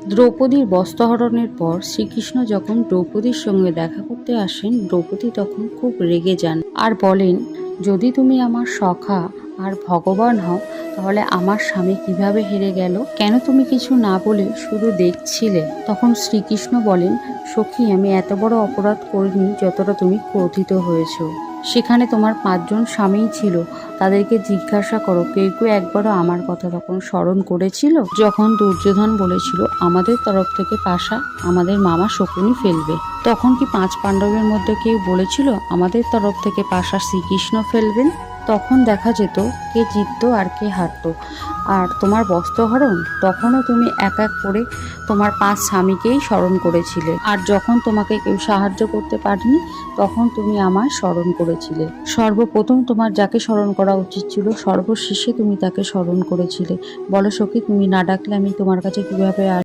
দ্রৌপদীর বস্ত্রহরণের পর শ্রীকৃষ্ণ যখন দ্রৌপদীর সঙ্গে দেখা করতে আসেন, দ্রৌপদী তখন খুব রেগে যান আর বলেন, যদি তুমি আমার সখা আর ভগবান হও তাহলে আমার স্বামী কিভাবে হেরে গেল? কেন তুমি কিছু না বলে শুধু দেখছিলে? তখন শ্রীকৃষ্ণ বলেন, সখী, আমি এত বড় অপরাধ করিনি যতটা তুমি ক্রোধিত হয়েছো। সেখানে তোমার 5জন স্বামীই ছিল, তাদেরকে জিজ্ঞাসা করো কেউ কেউ একবারও আমার কথা তখন স্মরণ করেছিল? যখন দুর্যোধন বলেছিল আমাদের তরফ থেকে পাশা আমাদের মামা শকুনি ফেলবে, তখন কি 5 পাণ্ডবের মধ্যে কেউ বলেছিল আমাদের তরফ থেকে পাশা শ্রীকৃষ্ণ ফেলবেন? তখন দেখা যেত কে জিততো আর কে হারতো। আর তোমার বস্ত্রহরণ, তখনও তুমি এক এক করে তোমার 5 স্বামীকেই স্মরণ করেছিলে। আর যখন তোমাকে কেউ সাহায্য করতে পারেনি তখন তুমি আমায় স্মরণ করেছিলে। সর্বপ্রথম তোমার যাকে স্মরণ করা উচিত ছিল, সর্বশেষে তুমি তাকে স্মরণ করেছিলে। বলো সখী, তুমি না ডাকলে আমি তোমার কাছে কিভাবে